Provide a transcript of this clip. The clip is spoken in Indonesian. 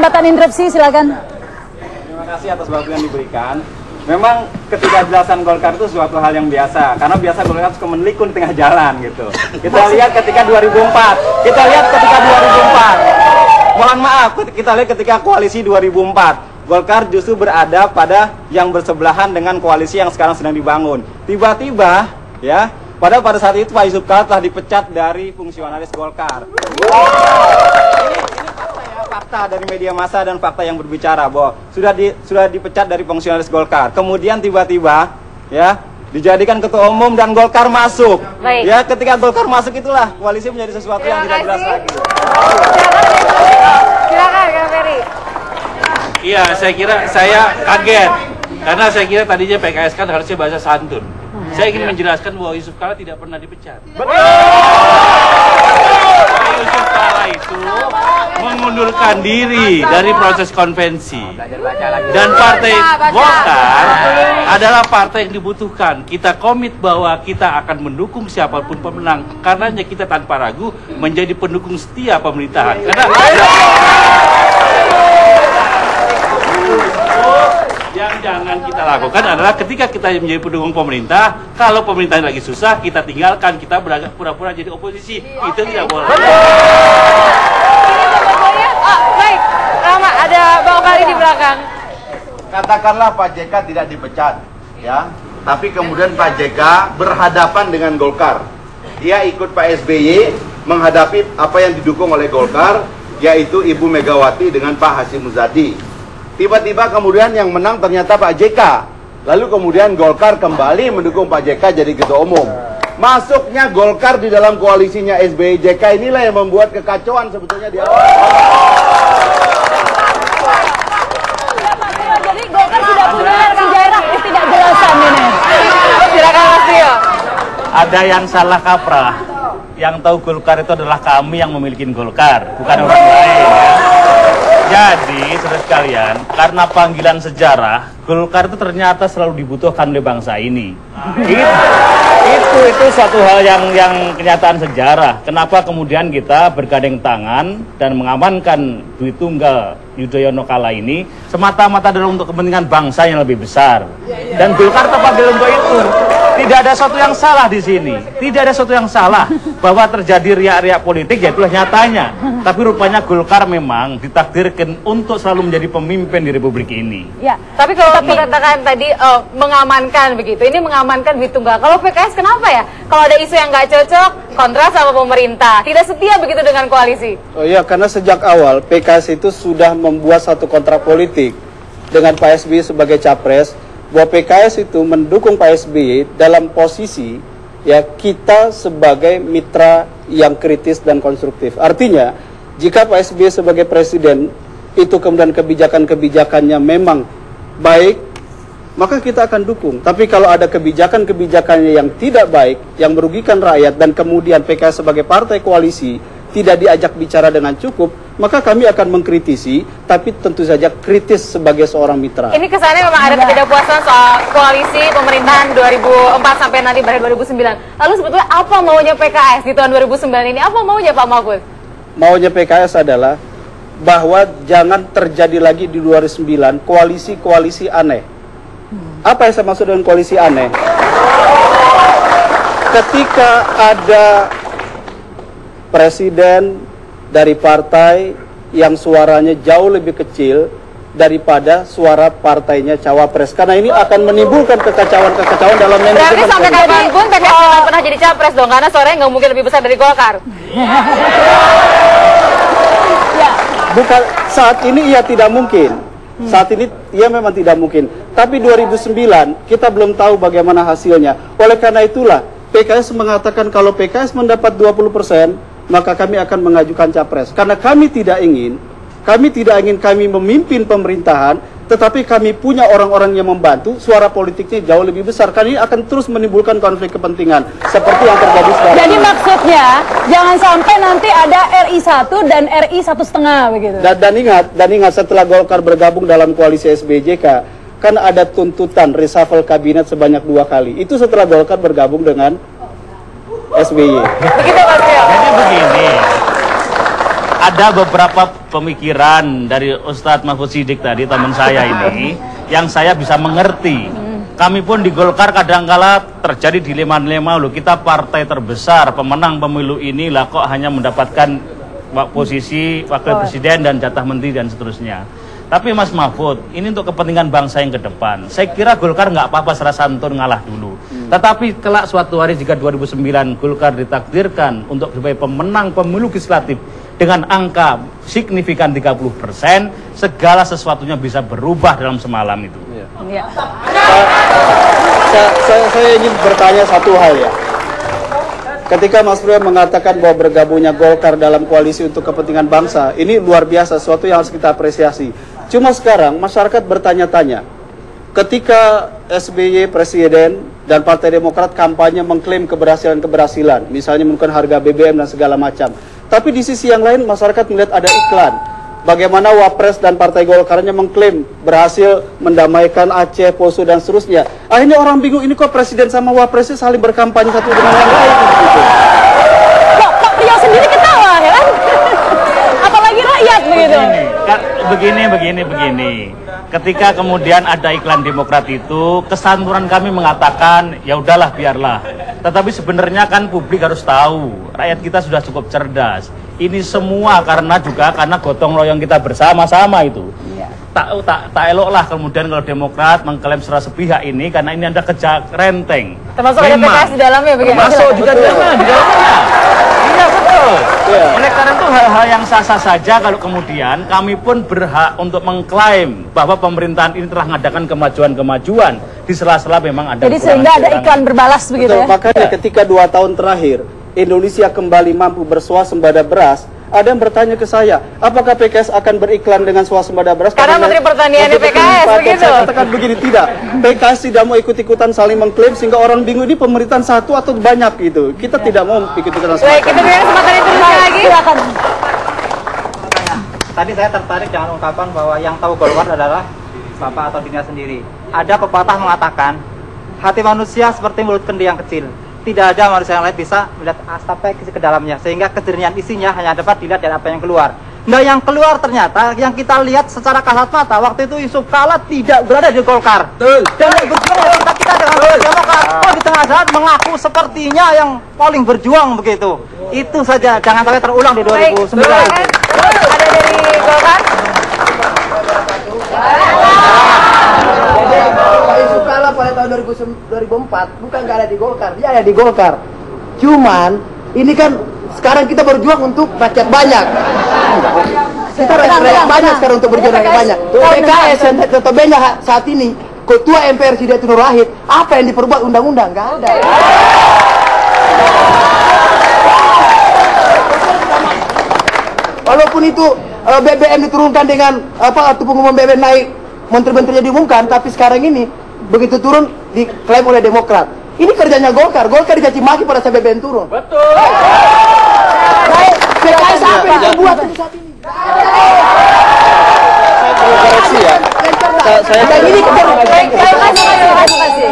kesempatan interupsi, silakan. Terima kasih atas waktu yang diberikan. Memang ketidakjelasan Golkar itu suatu hal yang biasa, karena biasa Golkar suka menelikun di tengah jalan gitu. Kita lihat ketika 2004, mohon maaf, kita lihat ketika koalisi 2004, Golkar justru berada pada yang bersebelahan dengan koalisi yang sekarang sedang dibangun. Tiba-tiba, ya, pada saat itu Pak Yusuf Kala telah dipecat dari fungsionaris Golkar. Fakta dari media massa dan fakta yang berbicara bahwa sudah dipecat dari fungsionaris Golkar. Kemudian tiba-tiba ya dijadikan ketua umum dan Golkar masuk. Baik. Ya, ketika Golkar masuk itulah koalisi menjadi sesuatu yang tidak jelas lagi. Silakan Kang Ferry. Iya, saya kaget karena saya kira tadinya PKS kan harusnya bahasa santun. Saya ingin menjelaskan bahwa Yusuf Kala tidak pernah dipecat. Yusuf Kala itu mengundurkan diri dari proses konvensi. Dan partai Golkar adalah partai yang dibutuhkan. Kita komit bahwa kita akan mendukung siapapun pemenang. Karenanya kita tanpa ragu menjadi pendukung setia pemerintahan. Karena yang jangan kita lakukan adalah ketika kita menjadi pendukung pemerintah, kalau pemerintah lagi susah, kita tinggalkan, kita pura-pura jadi oposisi. Itu tidak boleh. Baik, Rama, ada Bang Kali di belakang. Katakanlah Pak JK tidak dipecat, ya. Tapi kemudian Pak JK berhadapan dengan Golkar. Dia ikut Pak SBY menghadapi apa yang didukung oleh Golkar, yaitu Ibu Megawati dengan Pak Hasyim Muzadi. Tiba-tiba kemudian yang menang ternyata Pak JK. Lalu kemudian Golkar kembali mendukung Pak JK jadi ketua umum. Masuknya Golkar di dalam koalisinya SBY JK inilah yang membuat kekacauan sebetulnya di awal. Jadi Golkar tidak punya sejarah ketidakjelasan ini. Silakan Mas Tio. Ada yang salah kaprah. Yang tahu Golkar itu adalah kami yang memiliki Golkar, bukan orang lain. Jadi, saudara sekalian, karena panggilan sejarah, Golkar itu ternyata selalu dibutuhkan oleh bangsa ini. Itu satu hal yang kenyataan sejarah. Kenapa kemudian kita bergandeng tangan dan mengamankan Dwi Tunggal Yudhoyono Kala ini semata-mata adalah untuk kepentingan bangsa yang lebih besar. Dan Golkar terpanggil untuk itu. Tidak ada sesuatu yang salah di sini. Tidak ada sesuatu yang salah bahwa terjadi riak-riak politik, ya itulah nyatanya. Tapi rupanya Golkar memang ditakdirkan untuk selalu menjadi pemimpin di Republik ini. Ya, tapi kalau dikatakan tadi mengamankan begitu, ini mengamankan Dwi Tunggal. Kalau PKS kenapa ya? Kalau ada isu yang nggak cocok, kontra sama pemerintah, tidak setia begitu dengan koalisi. Oh iya, karena sejak awal PKS itu sudah membuat satu kontrak politik dengan Pak SBY sebagai capres, bahwa PKS itu mendukung Pak SBY dalam posisi ya kita sebagai mitra yang kritis dan konstruktif. Artinya, jika Pak SBY sebagai presiden itu kemudian kebijakan-kebijakannya memang baik, maka kita akan dukung. Tapi kalau ada kebijakan-kebijakannya yang tidak baik, yang merugikan rakyat, dan kemudian PKS sebagai partai koalisi tidak diajak bicara dengan cukup, maka kami akan mengkritisi, tapi tentu saja kritis sebagai seorang mitra. Ini kesannya memang ada ketidakpuasan soal koalisi pemerintahan 2004 sampai nanti berakhir 2009. Lalu sebetulnya apa maunya PKS di tahun 2009 ini? Apa maunya Pak Mahfud? Maunya PKS adalah bahwa jangan terjadi lagi di 2009 koalisi-koalisi aneh. Apa yang saya maksud dengan koalisi aneh? Ketika ada presiden dari partai yang suaranya jauh lebih kecil daripada suara partainya cawapres, karena ini akan menimbulkan kekacauan dalam manajemen. Berarti sampai kapanpun PKS tidak pernah jadi capres dong, karena suaranya nggak mungkin lebih besar dari Golkar. Bukan, saat ini ia tidak mungkin. Saat ini ia memang tidak mungkin. Tapi 2009 kita belum tahu bagaimana hasilnya. Oleh karena itulah PKS mengatakan kalau PKS mendapat 20%, maka kami akan mengajukan capres. Karena kami tidak ingin kami memimpin pemerintahan, tetapi kami punya orang-orang yang membantu, suara politiknya jauh lebih besar. Karena ini akan terus menimbulkan konflik kepentingan seperti yang terjadi sekarang. Jadi maksudnya jangan sampai nanti ada RI 1 dan RI 1,5 begitu. Dan ingat setelah Golkar bergabung dalam koalisi SBY-JK, kan ada tuntutan reshuffle kabinet sebanyak 2 kali. Itu setelah Golkar bergabung dengan SBY. Begitu Mas Tio. Jadi begini, ada beberapa pemikiran dari Ustadz Mahfud Siddiq tadi, teman saya ini, yang saya bisa mengerti. Kami pun di Golkar kadangkala terjadi dilema-dilema, loh kita partai terbesar, pemenang pemilu ini lah kok hanya mendapatkan posisi wakil presiden dan jatah menteri dan seterusnya. Tapi Mas Mahfud, ini untuk kepentingan bangsa yang ke depan. Saya kira Golkar nggak apa-apa secara santun ngalah dulu. Tetapi kelak suatu hari jika 2009 Golkar ditakdirkan untuk sebagai pemenang pemilu legislatif dengan angka signifikan 30%, segala sesuatunya bisa berubah dalam semalam itu. Iya. Saya ingin bertanya satu hal ya. Ketika Mas Bro mengatakan bahwa bergabungnya Golkar dalam koalisi untuk kepentingan bangsa, ini luar biasa, sesuatu yang harus kita apresiasi. Cuma sekarang masyarakat bertanya-tanya, ketika SBY Presiden dan Partai Demokrat kampanye mengklaim keberhasilan-keberhasilan, misalnya menurunkan harga BBM dan segala macam. Tapi di sisi yang lain masyarakat melihat ada iklan. Bagaimana Wapres dan Partai Golkarnya mengklaim berhasil mendamaikan Aceh, Poso, dan seterusnya. Akhirnya orang bingung, ini kok Presiden sama Wapresnya saling berkampanye satu dengan yang lain. Gitu. Kok Priyo sendiri ketawa ya kan? Apalagi rakyat begitu. Begini. Ketika kemudian ada iklan Demokrat itu, kesantunan kami mengatakan, ya udahlah biarlah. Tetapi sebenarnya kan publik harus tahu, rakyat kita sudah cukup cerdas. Ini semua karena gotong royong kita bersama-sama itu. Tak eloklah kemudian kalau Demokrat mengklaim secara sepihak ini, karena ini ada kejak renteng. Termasuk ada PKS di dalamnya begitu. Termasuk juga di dalamnya. Iya betul. Oleh karena itu hal-hal yang sah-sah saja kalau kemudian kami pun berhak untuk mengklaim bahwa pemerintahan ini telah mengadakan kemajuan-kemajuan di sela-sela memang ada. Jadi sehingga ada iklan berbalas begitu ya. Makanya ketika 2 tahun terakhir Indonesia kembali mampu bersuasembada beras, ada yang bertanya ke saya, apakah PKS akan beriklan dengan swasembada beras? Karena Menteri Pertanian di PKS begitu. Saya katakan begini, tidak. PKS tidak mau ikut-ikutan saling mengklaim sehingga orang bingung ini pemerintahan satu atau banyak gitu. Kita tidak mau ikut-ikutan sama. Baik, kita berikan kesempatan interview lagi. Silakan. Tadi saya tertarik dengan ungkapan bahwa yang tahu Golkar adalah Bapak atau dirinya sendiri. Ada pepatah mengatakan, hati manusia seperti mulut kendi yang kecil. Tidak ada manusia yang lain bisa melihat sampai ke dalamnya, sehingga kejernihan isinya hanya dapat dilihat dari apa yang keluar. Nah, yang keluar ternyata yang kita lihat secara kasat mata waktu itu Yusuf Kala tidak berada di Golkar. Dan yang berjuang kita dengan Demokrat, di tengah jalan mengaku sepertinya yang paling berjuang begitu. Itu saja, jangan sampai terulang di 2009. Ada dari Golkar? Pak Yusuf Kala pada tahun 2004 bukan nggak ada di Golkar, dia ada di Golkar. Cuman ini kan sekarang kita berjuang untuk rakyat banyak. Kita rakyat banyak sekarang untuk berjuang rakyat banyak. PKS yang tetapnya saat ini Ketua MPR Hidayat Nur Wahid, apa yang diperbuat undang-undang? Nggak ada. Walaupun itu BBM diturunkan dengan pengumuman BBM naik, menteri-menterinya diumumkan, tapi sekarang ini begitu turun diklaim oleh Demokrat. Ini kerjanya Golkar. Golkar dicaci maki pada saat BBM turun. Betul. Baik, PKS apa yang dibuat saat ini? Saya koreksi ya. Saya ini terima kasih.